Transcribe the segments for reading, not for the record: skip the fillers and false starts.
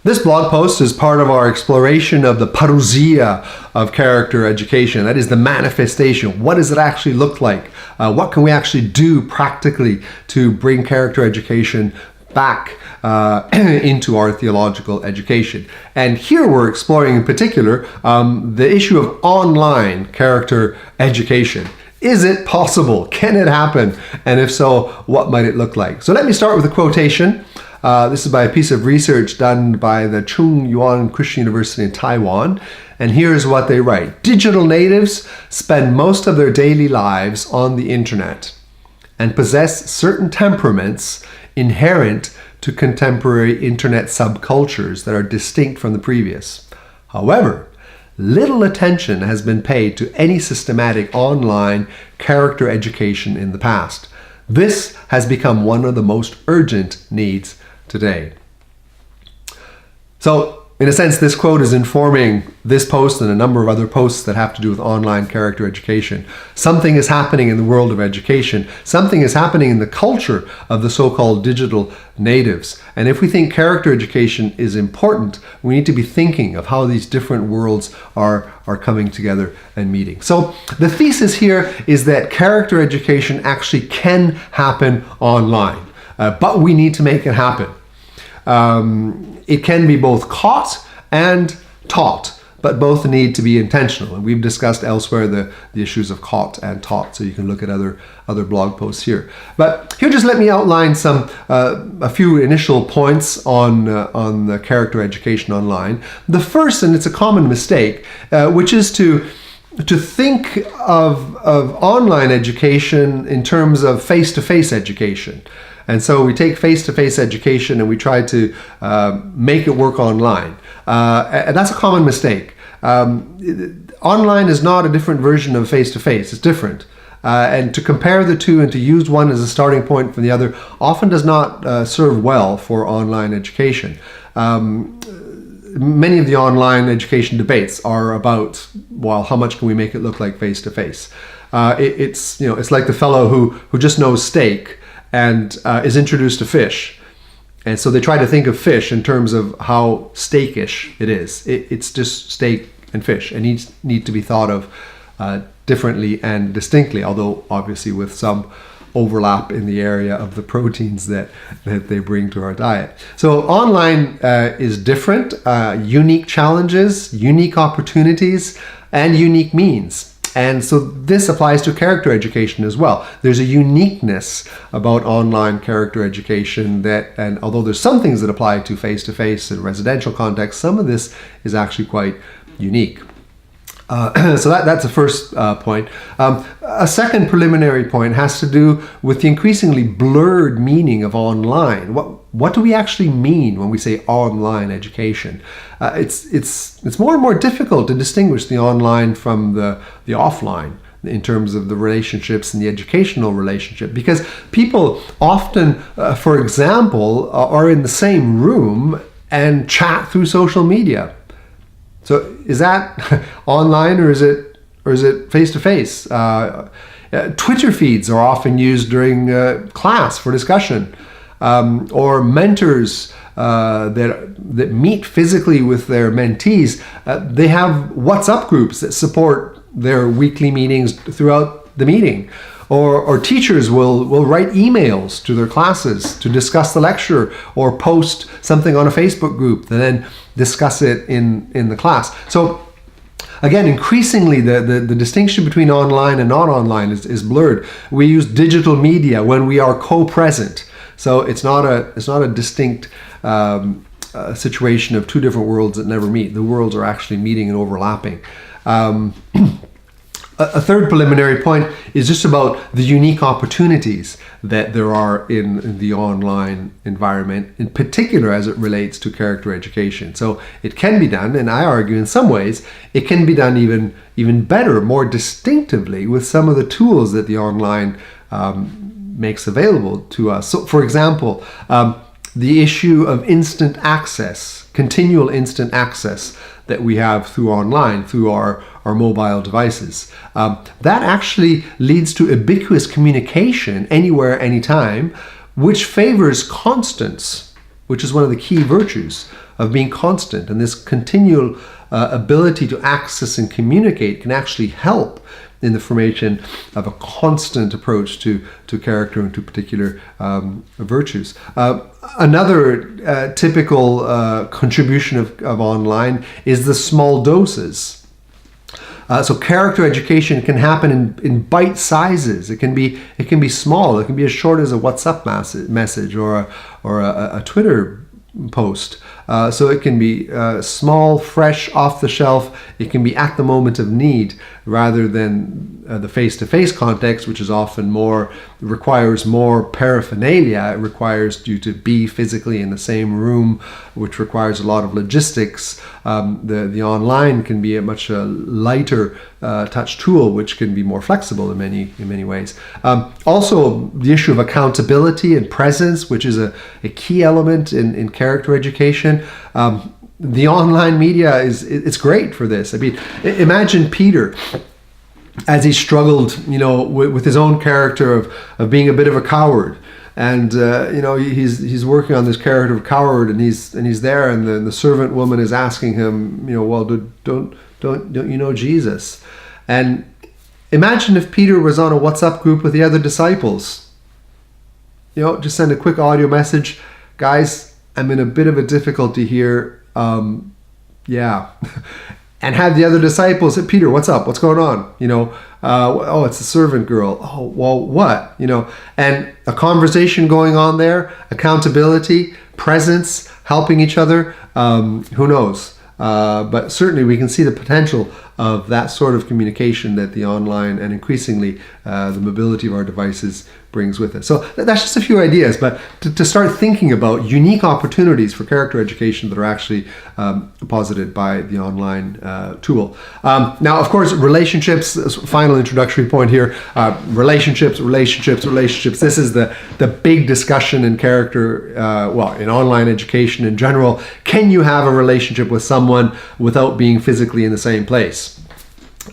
This blog post is part of our exploration of the parousia of character education. That is the manifestation. What does it actually look like? What can we actually do practically to bring character education back into our theological education? And here we're exploring in particular the issue of online character education. Is it possible? Can it happen? And if so, what might it look like? So let me start with a quotation. This is by a piece of research done by the Chung Yuan Christian University in Taiwan. And here's what they write. Digital natives spend most of their daily lives on the internet and possess certain temperaments inherent to contemporary internet subcultures that are distinct from the previous. However, little attention has been paid to any systematic online character education in the past. This has become one of the most urgent needs today. So, in a sense, this quote is informing this post and a number of other posts that have to do with online character education. Something is happening in the world of education. Something is happening in the culture of the so-called digital natives. And if we think character education is important, we need to be thinking of how these different worlds are coming together and meeting. So the thesis here is that character education actually can happen online, but we need to make it happen. It can be both caught and taught, but both need to be intentional. And we've discussed elsewhere the issues of caught and taught, so you can look at other blog posts here. But here, just let me outline a few initial points on the character education online. The first, and it's a common mistake, which is to think of online education in terms of face-to-face education. And so we take face-to-face education and we try to make it work online. And that's a common mistake. Online is not a different version of face-to-face. It's different. And to compare the two and to use one as a starting point for the other often does not serve well for online education. Many of the online education debates are about, well, how much can we make it look like face-to-face? It's like the fellow who just knows steak and is introduced to fish. And so they try to think of fish in terms of how steakish it is. It's just steak and fish, and needs to be thought of differently and distinctly, although obviously with some overlap in the area of the proteins that they bring to our diet. So online is different, unique challenges, unique opportunities, and unique means. And so this applies to character education as well. There's a uniqueness about online character education and although there's some things that apply to face-to-face and residential context, some of this is actually quite unique. So that's the first point. A second preliminary point has to do with the increasingly blurred meaning of online. What do we actually mean when we say online education? It's more and more difficult to distinguish the online from the offline in terms of the relationships and the educational relationship, because people often, for example, are in the same room and chat through social media. So is that online or is it face-to-face? Twitter feeds are often used during class for discussion, or mentors that meet physically with their mentees. They have WhatsApp groups that support their weekly meetings throughout the meeting. Or teachers will write emails to their classes to discuss the lecture, or post something on a Facebook group and then discuss it in the class. So again, increasingly the distinction between online and not online is blurred. We use digital media when we are co-present. So it's not a distinct situation of two different worlds that never meet. The worlds are actually meeting and overlapping. A third preliminary point is just about the unique opportunities that there are in the online environment, in particular as it relates to character education. So it can be done, and I argue in some ways, it can be done even better, more distinctively with some of the tools that the online makes available to us. So for example, the issue of instant access, continual instant access that we have through online, through our mobile devices. That actually leads to ubiquitous communication anywhere, anytime, which favors constants, which is one of the key virtues of being constant. And this continual ability to access and communicate can actually help in the formation of a constant approach to character and to particular virtues. Another typical contribution of online is the small doses. So character education can happen in bite sizes. It can be small. It can be as short as a WhatsApp message or a Twitter post. So it can be small, fresh, off the shelf. It can be at the moment of need, rather than the face-to-face context, which is often requires more paraphernalia. It requires you to be physically in the same room, which requires a lot of logistics. The online can be a much lighter touch tool, which can be more flexible in many ways. Also, the issue of accountability and presence, which is a key element in character education. The online media it's great for this. I mean, imagine Peter as he struggled, with his own character of being a bit of a coward, and he's working on this character of coward, and he's there, and the servant woman is asking him, well, don't you know Jesus? And imagine if Peter was on a WhatsApp group with the other disciples. Just send a quick audio message, guys, I'm in a bit of a difficulty here. And have the other disciples say, Peter, what's up? What's going on? Oh, it's the servant girl. Oh, well, what? And a conversation going on there, accountability, presence, helping each other. Who knows? But certainly we can see the potential of that sort of communication that the online and increasingly the mobility of our devices brings with it. So that's just a few ideas, but to start thinking about unique opportunities for character education that are actually posited by the online tool. Now, of course, relationships, final introductory point here, relationships. This is the big discussion in character, in online education in general. Can you have a relationship with someone without being physically in the same place?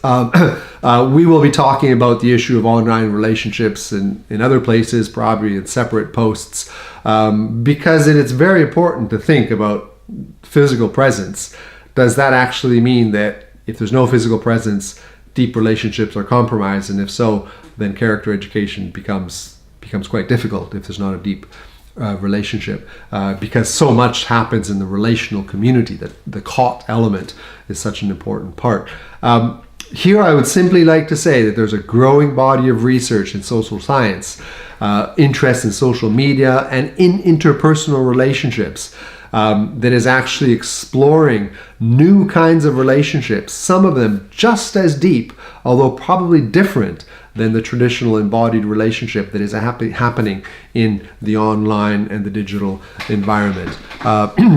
We will be talking about the issue of online relationships in other places, probably in separate posts, because it's very important to think about physical presence. Does that actually mean that if there's no physical presence, deep relationships are compromised? And if so, then character education becomes quite difficult if there's not a deep relationship, because so much happens in the relational community that the caught element is such an important part. Here I would simply like to say that there's a growing body of research in social science, interest in social media and in interpersonal relationships that is actually exploring new kinds of relationships, some of them just as deep, although probably different than the traditional embodied relationship that is happening in the online and the digital environment.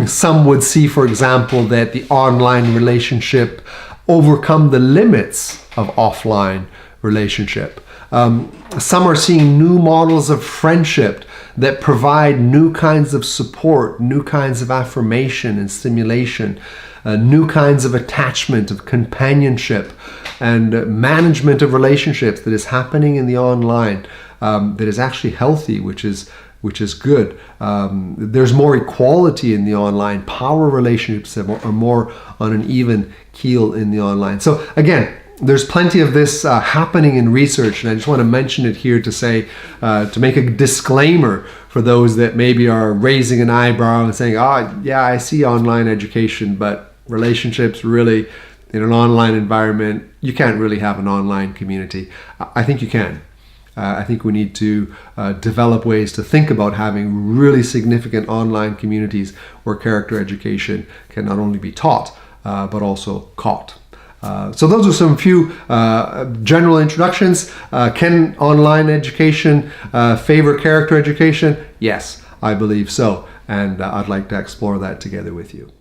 Some would see, for example, that the online relationship overcome the limits of offline relationship. Some are seeing new models of friendship that provide new kinds of support, new kinds of affirmation and stimulation, new kinds of attachment, of companionship, and management of relationships that is happening in the online, that is actually healthy, which is good. There's more equality in the online. Power relationships are more on an even keel in the online. So again, there's plenty of this happening in research, and I just want to mention it here to say, to make a disclaimer for those that maybe are raising an eyebrow and saying, yeah, I see online education, but relationships really in an online environment, you can't really have an online community. I think you can. I think we need to develop ways to think about having really significant online communities where character education can not only be taught, but also caught. So those are some few general introductions. Can online education favor character education? Yes, I believe so. And I'd like to explore that together with you.